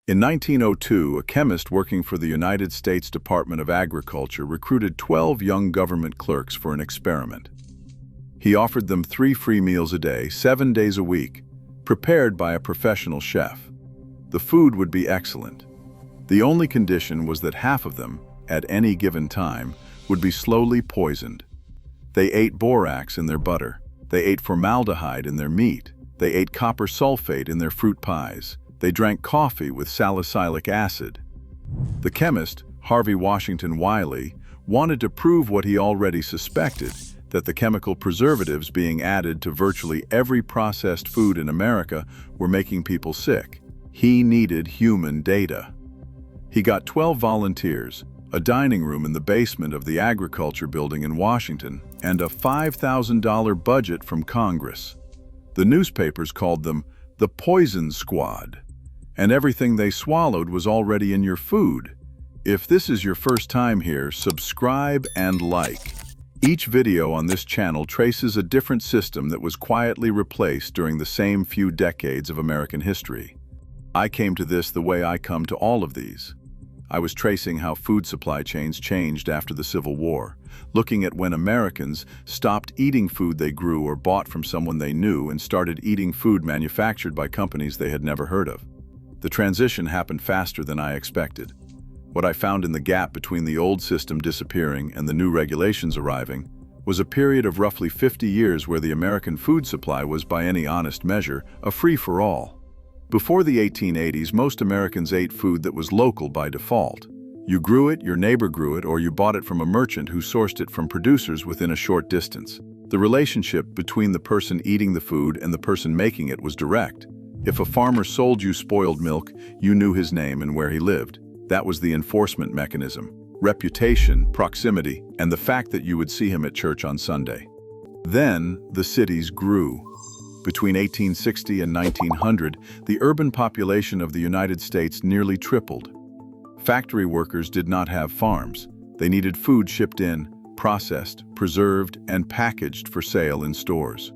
In 1902, a chemist working for the United States Department of Agriculture recruited 12 young government clerks for an experiment. He offered them 3 free meals a day, 7 days a week, prepared by a professional chef. The food would be excellent. The only condition was that half of them, at any given time, would be slowly poisoned. They ate borax in their butter. They ate formaldehyde in their meat. They ate copper sulfate in their fruit pies. They drank coffee with salicylic acid. The chemist, Harvey Washington Wiley, wanted to prove what he already suspected, that the chemical preservatives being added to virtually every processed food in America were making people sick. He needed human data. He got 12 volunteers, a dining room in the basement of the Agriculture Building in Washington, and a $5,000 budget from Congress. The newspapers called them the Poison Squad, and everything they swallowed was already in your food. If this is your first time here, subscribe and like. Each video on this channel traces a different system that was quietly replaced during the same few decades of American history. I came to this the way I come to all of these. I was tracing how food supply chains changed after the Civil War, looking at when Americans stopped eating food they grew or bought from someone they knew and started eating food manufactured by companies they had never heard of. The transition happened faster than I expected. What I found in the gap between the old system disappearing and the new regulations arriving was a period of roughly 50 years where the American food supply was, by any honest measure, a free-for-all. Before the 1880s, most Americans ate food that was local by default. You grew it, your neighbor grew it, or you bought it from a merchant who sourced it from producers within a short distance. The relationship between the person eating the food and the person making it was direct. If a farmer sold you spoiled milk, you knew his name and where he lived. That was the enforcement mechanism. Reputation, proximity, and the fact that you would see him at church on Sunday. Then, the cities grew. Between 1860 and 1900, the urban population of the United States nearly tripled. Factory workers did not have farms. They needed food shipped in, processed, preserved, and packaged for sale in stores.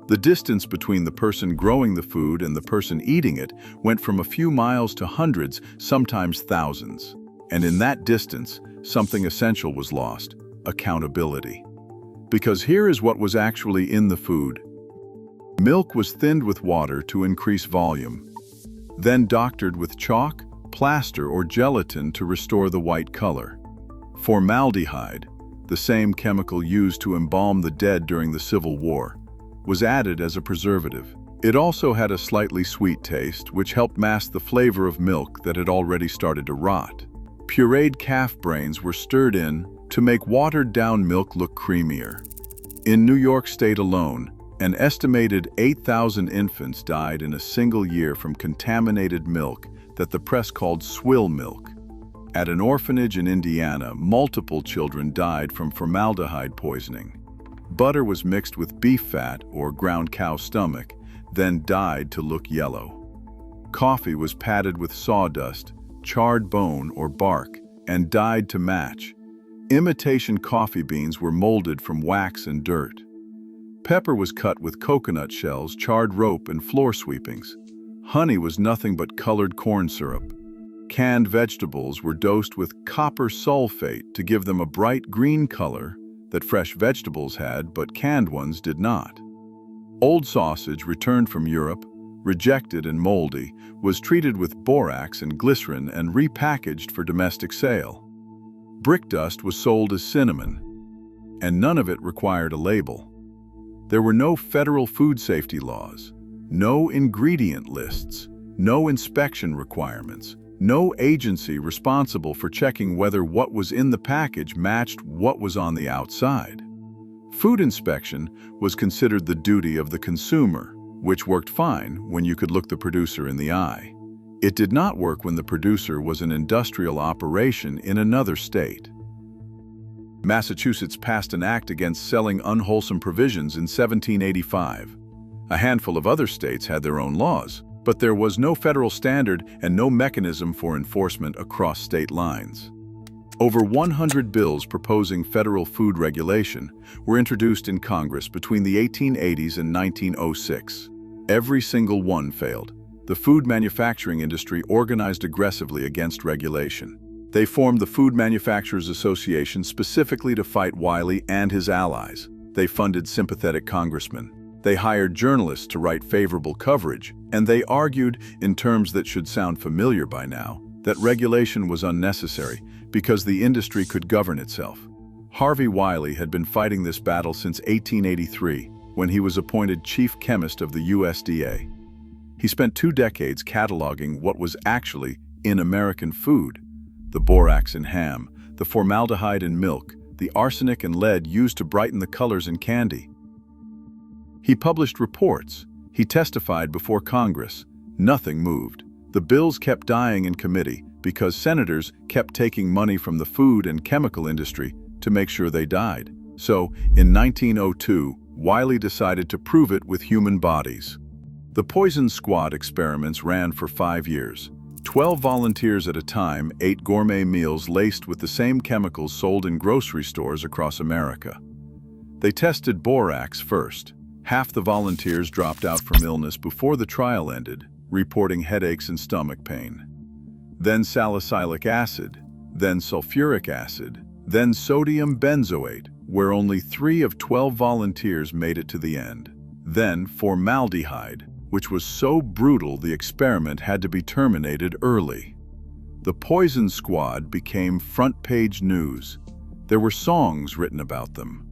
The distance between the person growing the food and the person eating it went from a few miles to hundreds, sometimes thousands. And in that distance, something essential was lost: accountability. Because here is what was actually in the food. Milk was thinned with water to increase volume, then doctored with chalk, plaster, or gelatin to restore the white color. Formaldehyde, the same chemical used to embalm the dead during the Civil War, was added as a preservative. It also had a slightly sweet taste, which helped mask the flavor of milk that had already started to rot. Pureed calf brains were stirred in to make watered-down milk look creamier. In New York State alone, an estimated 8,000 infants died in a single year from contaminated milk that the press called swill milk. At an orphanage in Indiana, multiple children died from formaldehyde poisoning. Butter was mixed with beef fat or ground cow stomach, then dyed to look yellow. Coffee was padded with sawdust, charred bone or bark, and dyed to match. Imitation coffee beans were molded from wax and dirt. Pepper was cut with coconut shells, charred rope, and floor sweepings. Honey was nothing but colored corn syrup. Canned vegetables were dosed with copper sulfate to give them a bright green color that fresh vegetables had, but canned ones did not. Old sausage returned from Europe, rejected and moldy, was treated with borax and glycerin and repackaged for domestic sale. Brick dust was sold as cinnamon, and none of it required a label. There were no federal food safety laws, no ingredient lists, no inspection requirements, no agency responsible for checking whether what was in the package matched what was on the outside. Food inspection was considered the duty of the consumer, which worked fine when you could look the producer in the eye. It did not work when the producer was an industrial operation in another state. Massachusetts passed an act against selling unwholesome provisions in 1785. A handful of other states had their own laws, but there was no federal standard and no mechanism for enforcement across state lines. Over 100 bills proposing federal food regulation were introduced in Congress between the 1880s and 1906. Every single one failed. the food manufacturing industry organized aggressively against regulation. They formed the Food Manufacturers Association specifically to fight Wiley and his allies. They funded sympathetic congressmen. They hired journalists to write favorable coverage, and they argued, in terms that should sound familiar by now, that regulation was unnecessary because the industry could govern itself. Harvey Wiley had been fighting this battle since 1883, when he was appointed chief chemist of the USDA. He spent 2 decades cataloging what was actually in American food: the borax in ham, the formaldehyde in milk, the arsenic and lead used to brighten the colors in candy. He published reports. He testified before Congress. Nothing moved. The bills kept dying in committee because senators kept taking money from the food and chemical industry to make sure they died. So, in 1902, Wiley decided to prove it with human bodies. The Poison Squad experiments ran for 5 years. 12 volunteers at a time ate gourmet meals laced with the same chemicals sold in grocery stores across America. They tested borax first. Half the volunteers dropped out from illness before the trial ended, reporting headaches and stomach pain. Then salicylic acid, then sulfuric acid, then sodium benzoate, where only 3 of 12 volunteers made it to the end. Then formaldehyde, which was so brutal the experiment had to be terminated early. The Poison Squad became front-page news. There were songs written about them.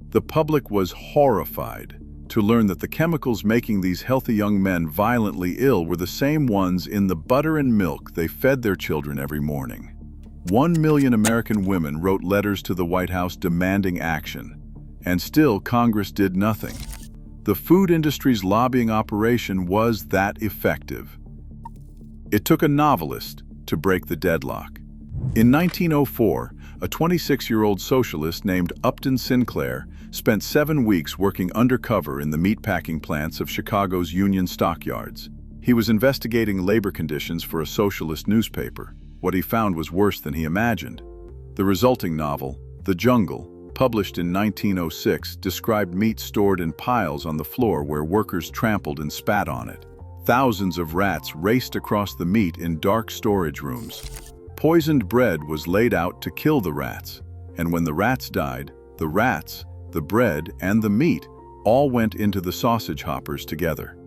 The public was horrified to learn that the chemicals making these healthy young men violently ill were the same ones in the butter and milk they fed their children every morning. 1 million American women wrote letters to the White House demanding action, and still Congress did nothing. The food industry's lobbying operation was that effective. It took a novelist to break the deadlock. In 1904, a 26-year-old socialist named Upton Sinclair spent 7 weeks working undercover in the meatpacking plants of Chicago's Union stockyards. He was investigating labor conditions for a socialist newspaper. What he found was worse than he imagined. The resulting novel, The Jungle, published in 1906, described meat stored in piles on the floor where workers trampled and spat on it. Thousands of rats raced across the meat in dark storage rooms. Poisoned bread was laid out to kill the rats, and when the rats died, the rats, the bread, and the meat all went into the sausage hoppers together.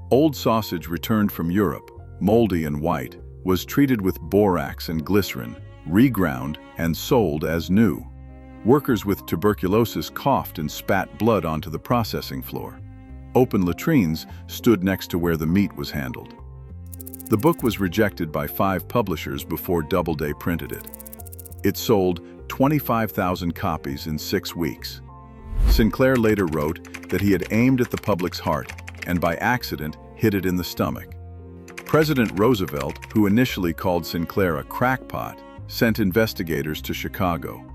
Old sausage returned from Europe, moldy and white, was treated with borax and glycerin, reground, and sold as new. Workers with tuberculosis coughed and spat blood onto the processing floor. Open latrines stood next to where the meat was handled. The book was rejected by 5 publishers before Doubleday printed it. It sold 25,000 copies in 6 weeks. Sinclair later wrote that he had aimed at the public's heart and by accident hit it in the stomach. President Roosevelt, who initially called Sinclair a crackpot, sent investigators to Chicago.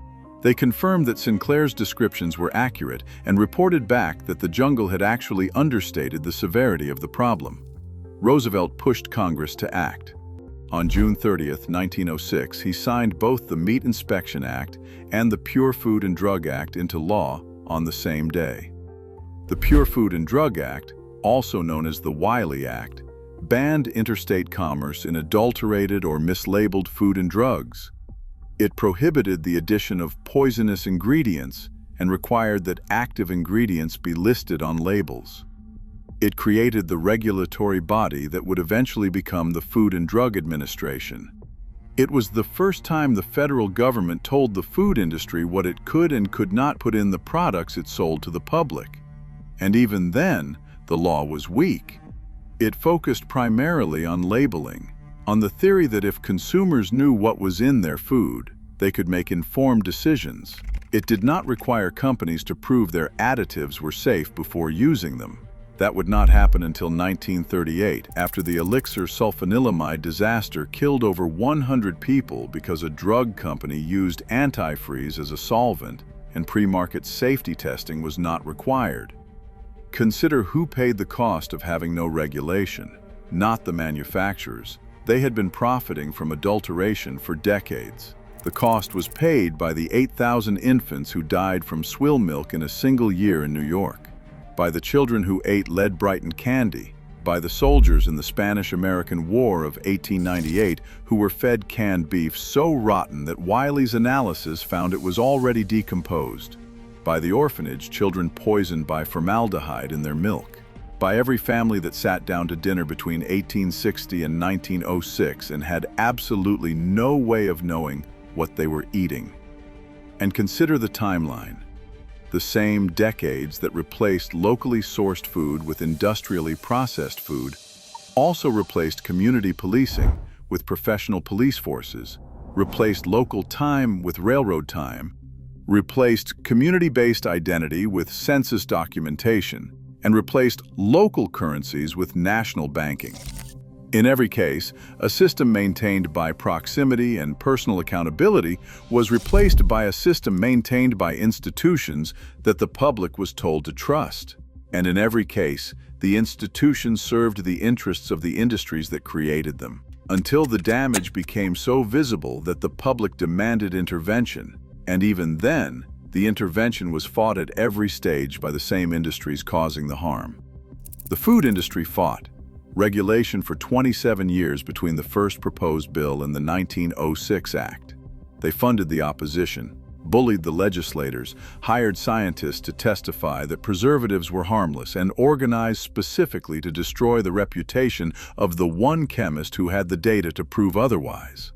They confirmed that Sinclair's descriptions were accurate and reported back that the jungle had actually understated the severity of the problem. Roosevelt pushed Congress to act. On June 30, 1906, he signed both the Meat Inspection Act and the Pure Food and Drug Act into law on the same day. The Pure Food and Drug Act, also known as the Wiley Act, banned interstate commerce in adulterated or mislabeled food and drugs. It prohibited the addition of poisonous ingredients and required that active ingredients be listed on labels. It created the regulatory body that would eventually become the Food and Drug Administration. It was the first time the federal government told the food industry what it could and could not put in the products it sold to the public. And even then, the law was weak. It focused primarily on labeling, on the theory that if consumers knew what was in their food, they could make informed decisions. It did not require companies to prove their additives were safe before using them. That would not happen until 1938, after the elixir sulfanilamide disaster killed over 100 people because a drug company used antifreeze as a solvent and pre-market safety testing was not required. Consider who paid the cost of having no regulation, not the manufacturers. They had been profiting from adulteration for decades. The cost was paid by the 8,000 infants who died from swill milk in a single year in New York, by the children who ate lead-brightened candy, by the soldiers in the Spanish-American War of 1898 who were fed canned beef so rotten that Wiley's analysis found it was already decomposed. By the orphanage, children poisoned by formaldehyde in their milk. By every family that sat down to dinner between 1860 and 1906 and had absolutely no way of knowing what they were eating. And consider the timeline. The same decades that replaced locally sourced food with industrially processed food also replaced community policing with professional police forces, replaced local time with railroad time, replaced community-based identity with census documentation, and replaced local currencies with national banking. In every case, a system maintained by proximity and personal accountability was replaced by a system maintained by institutions that the public was told to trust. And in every case, the institutions served the interests of the industries that created them, until the damage became so visible that the public demanded intervention. And even then, the intervention was fought at every stage by the same industries causing the harm. The food industry fought regulation for 27 years between the first proposed bill and the 1906 Act. They funded the opposition, bullied the legislators, hired scientists to testify that preservatives were harmless, and organized specifically to destroy the reputation of the one chemist who had the data to prove otherwise.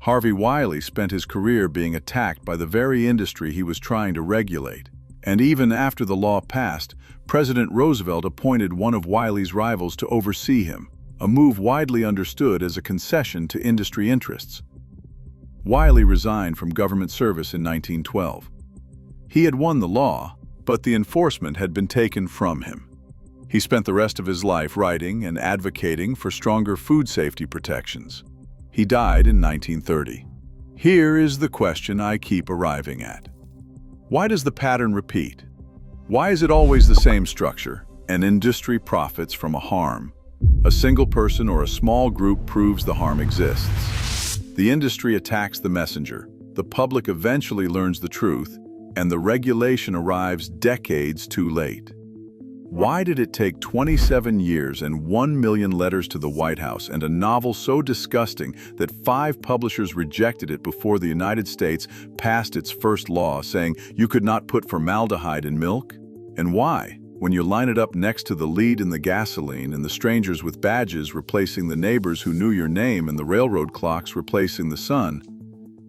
Harvey Wiley spent his career being attacked by the very industry he was trying to regulate. And even after the law passed, President Roosevelt appointed one of Wiley's rivals to oversee him, a move widely understood as a concession to industry interests. Wiley resigned from government service in 1912. He had won the law, but the enforcement had been taken from him. He spent the rest of his life writing and advocating for stronger food safety protections. He died in 1930. Here is the question I keep arriving at. Why does the pattern repeat? Why is it always the same structure? An industry profits from a harm. A single person or a small group proves the harm exists. The industry attacks the messenger. The public eventually learns the truth, and the regulation arrives decades too late. Why did it take 27 years and 1 million letters to the White House and a novel so disgusting that 5 publishers rejected it before the United States passed its first law saying you could not put formaldehyde in milk? And why, when you line it up next to the lead in the gasoline and the strangers with badges replacing the neighbors who knew your name and the railroad clocks replacing the sun,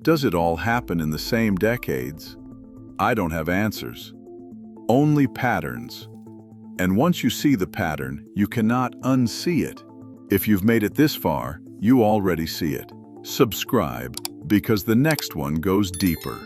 does it all happen in the same decades? I don't have answers. Only patterns. And once you see the pattern, you cannot unsee it. If you've made it this far, you already see it. Subscribe, because the next one goes deeper.